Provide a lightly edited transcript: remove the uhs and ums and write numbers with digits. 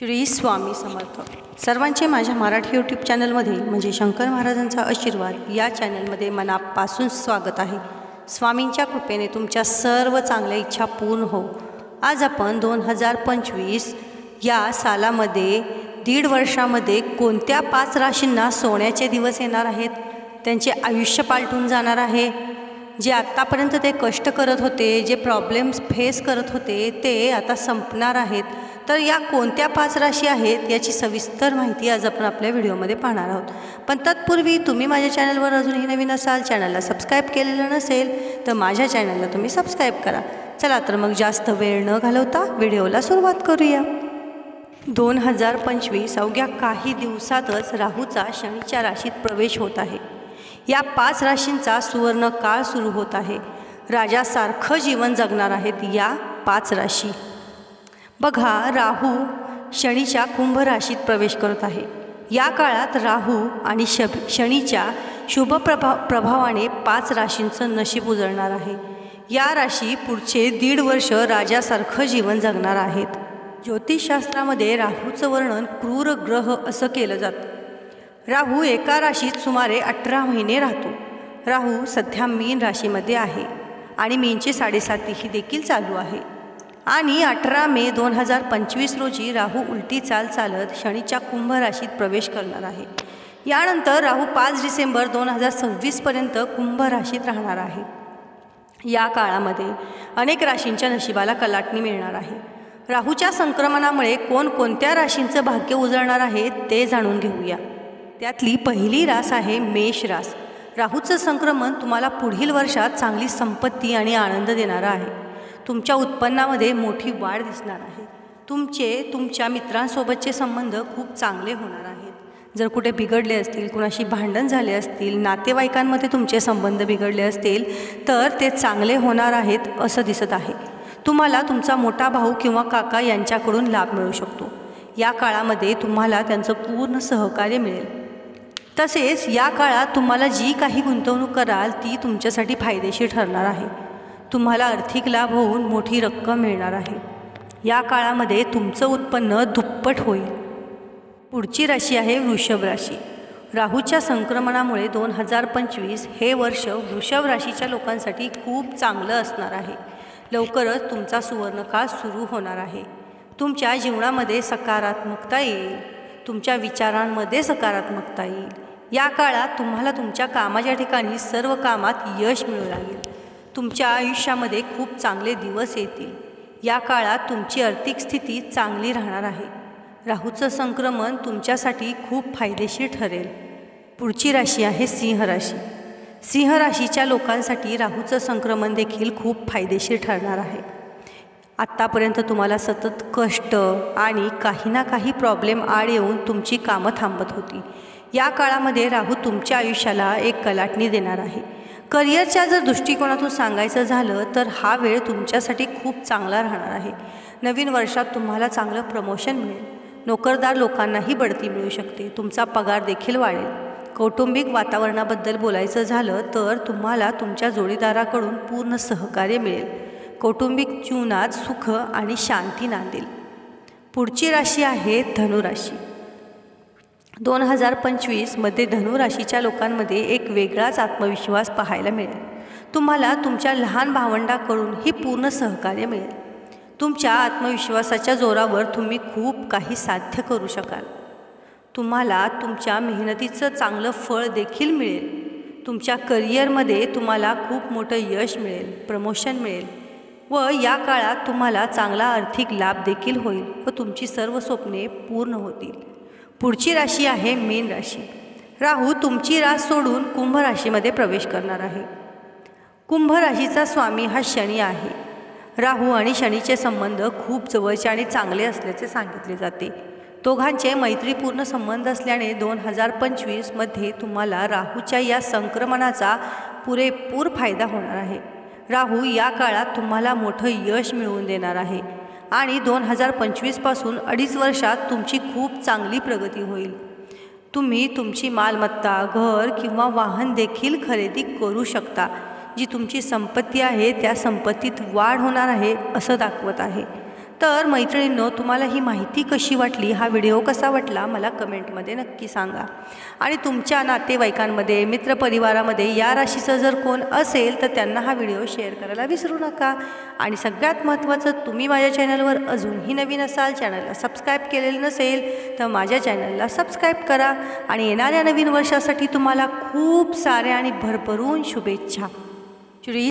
श्री स्वामी समर्थ. सर्वांचे माझ्या मराठी यूट्यूब चॅनलमध्ये म्हणजे शंकर महाराजांचा आशीर्वाद या चॅनलमध्ये मनापासून स्वागत आहे. स्वामींच्या कृपेने तुमच्या सर्व चांगल्या इच्छा पूर्ण हो. आज आपण 2025 या सालामध्ये 1.5 वर्षामध्ये कोणत्या 5 राशींना सोन्याचे दिवस येणार आहेत, त्यांचे आयुष्य पालटून जाणार आहे. जे आत्तापर्यंत ते कष्ट करत होते, जे प्रॉब्लेम्स फेस करत होते ते आता संपणार आहेत. तर या कोणत्या 5 राशी आहेत याची सविस्तर माहिती आज आपण आपल्या व्हिडिओमध्ये पाहणार आहोत. पण तत्पूर्वी तुम्ही माझ्या चॅनलवर अजूनही नवीन असाल, चॅनलला सबस्क्राईब केलेलं नसेल तर माझ्या चॅनलला तुम्ही सबस्क्राईब करा. चला तर मग जास्त वेळ न घालवता व्हिडिओला सुरुवात करूया. 2025 अवघ्या काही दिवसातच राहूचा शनीच्या राशीत प्रवेश होत आहे. या 5 राशींचा सुवर्ण काळ सुरू होत आहे. राजासारखं जीवन जगणार आहेत या 5 राशी. बघा, राहू शनीच्या कुंभ राशीत प्रवेश करत आहे. या काळात राहू आणि शनीच्या शुभ प्रभावाने 5 राशींचं नशीब उजळणार आहे. या राशी पुढचे 1.5 वर्ष राजासारखं जीवन जगणार आहेत. ज्योतिषशास्त्रामध्ये राहूचं वर्णन क्रूर ग्रह असं केलं जातं. राहू एका राशीत सुमारे 18 महिने राहतो. राहू सध्या मीन राशीमध्ये आहे आणि मीनची 7.5 देखील चालू आहे. आणि 18 मे 2025 रोजी राहू उलटी चाल चालत शनीच्या कुंभ राशीत प्रवेश करणार आहे. यानंतर राहू 5 डिसेंबर 2026पर्यंत कुंभ राशीत राहणार आहे. या काळामध्ये अनेक राशींच्या नशिबाला कलाटणी मिळणार आहे. राहूच्या संक्रमणामुळे कोणकोणत्या राशींचं भाग्य उजळणार आहे ते जाणून घेऊया. त्यातली पहिली रास आहे मेष रास. राहूचं संक्रमण तुम्हाला पुढील वर्षात चांगली संपत्ती आणि आनंद देणारा आहे. तुमच्या उत्पन्नामध्ये मोठी वाढ दिसणार आहे. तुमच्या मित्रांसोबतचे संबंध खूप चांगले होणार आहेत. जर कुठे बिघडले असतील, कुणाशी भांडण झाले असतील, नातेवाईकांमध्ये तुमचे संबंध बिघडले असतील तर ते चांगले होणार आहेत असं दिसत आहे. तुम्हाला तुमचा मोठा भाऊ किंवा काका यांच्याकडून लाभ मिळू शकतो. या काळामध्ये तुम्हाला त्यांचं पूर्ण सहकार्य मिळेल. तसेच या काळात तुम्हाला जी काही गुंतवणूक कराल ती तुमच्यासाठी फायदेशीर ठरणार आहे. तुम्हाला आर्थिक लाभ होऊन मोठी रक्कम मिळणार आहे. या काळामध्ये तुमचं उत्पन्न दुप्पट होईल. पुढची राशी आहे वृषभ राशी. राहूच्या संक्रमणामुळे 2025 हे वर्ष वृषभ राशीच्या लोकांसाठी खूप चांगलं असणार आहे. लवकरच तुमचा सुवर्णकाळ सुरू होणार आहे. तुमच्या जीवनामध्ये सकारात्मकता येईल. तुमच्या विचारांमध्ये सकारात्मकता येईल. या काळात तुम्हाला तुमच्या कामाच्या ठिकाणी सर्व कामात यश मिळू लागेल. तुमच्या आयुष्यामध्ये खूप चांगले दिवस येतील. या काळात तुमची आर्थिक स्थिती चांगली राहणार आहे. राहूचं संक्रमण तुमच्यासाठी खूप फायदेशीर ठरेल. पुढची राशी आहे सिंह राशी. सिंह राशीच्या लोकांसाठी राहूचं संक्रमण देखील खूप फायदेशीर ठरणार आहे. आत्तापर्यंत तुम्हाला सतत कष्ट आणि काही ना काही प्रॉब्लेम आड येऊन तुमची कामं थांबत होती. या काळामध्ये राहू तुमच्या आयुष्याला एक कलाटणी देणार आहे. करिअरच्या जर दृष्टिकोनातून सांगायचं झालं तर हा वेळ तुमच्यासाठी खूप चांगला राहणार आहे. नवीन वर्षात तुम्हाला चांगलं प्रमोशन मिळेल. नोकरदार लोकांनाही बढती मिळू शकते. तुमचा पगार देखील वाढेल. कौटुंबिक वातावरणाबद्दल बोलायचं झालं तर तुम्हाला तुमच्या जोडीदाराकडून पूर्ण सहकार्य मिळेल. कौटुंबिक जीवनात सुख आणि शांती नांदेल. पुढची राशी आहे धनुराशी. 2025मध्ये धनुराशीच्या लोकांमध्ये एक वेगळाच आत्मविश्वास पाहायला मिळेल. तुम्हाला तुमच्या लहान भावंडाकडूनही पूर्ण सहकार्य मिळेल. तुमच्या आत्मविश्वासाच्या जोरावर तुम्ही खूप काही साध्य करू शकाल. तुम्हाला तुमच्या मेहनतीचं चांगलं फळ देखील मिळेल. तुमच्या करिअरमध्ये तुम्हाला खूप मोठं यश मिळेल, प्रमोशन मिळेल व या काळात तुम्हाला चांगला आर्थिक लाभ देखील होईल व तुमची सर्व स्वप्ने पूर्ण होतील. पुढची राशी आहे मीन राशी. राहू तुमची रास सोडून कुंभ राशीमध्ये प्रवेश करणार आहे. कुंभ राशीचा स्वामी हा शनी आहे. राहू आणि शनीचे संबंध खूप जवळचे आणि चांगले असल्याचे सांगितले जाते. दोघांचे मैत्रीपूर्ण संबंध असल्याने 2025मध्ये तुम्हाला राहूच्या या संक्रमणाचा पुरेपूर फायदा होणार आहे. राहू या काळात तुम्हाला मोठं यश मिळवून देणार आहे आणि 2025पासून 2.5 वर्षात तुमची खूप चांगली प्रगती होईल. तुम्ही तुमची मालमत्ता, घर किंवा वाहन देखील खरेदी करू शकता. जी तुमची संपत्ती आहे त्या संपत्तीत वाढ होणार आहे असं दाखवत आहे. तर मैत्रिणींनो, तुम्हाला ही माहिती कशी वाटली, हा व्हिडिओ कसा वाटला मला कमेंटमध्ये नक्की सांगा. आणि तुमच्या नातेवाईकांमध्ये, मित्रपरिवारामध्ये या राशीचं जर कोण असेल तर त्यांना हा व्हिडिओ शेअर करायला विसरू नका. आणि सगळ्यात महत्त्वाचं, तुम्ही माझ्या चॅनलवर अजूनही नवीन असाल, चॅनलला सबस्क्राईब केलेलं नसेल तर माझ्या चॅनलला सबस्क्राईब करा. आणि येणाऱ्या नवीन वर्षासाठी तुम्हाला खूप साऱ्या आणि भरभरून शुभेच्छा. श्री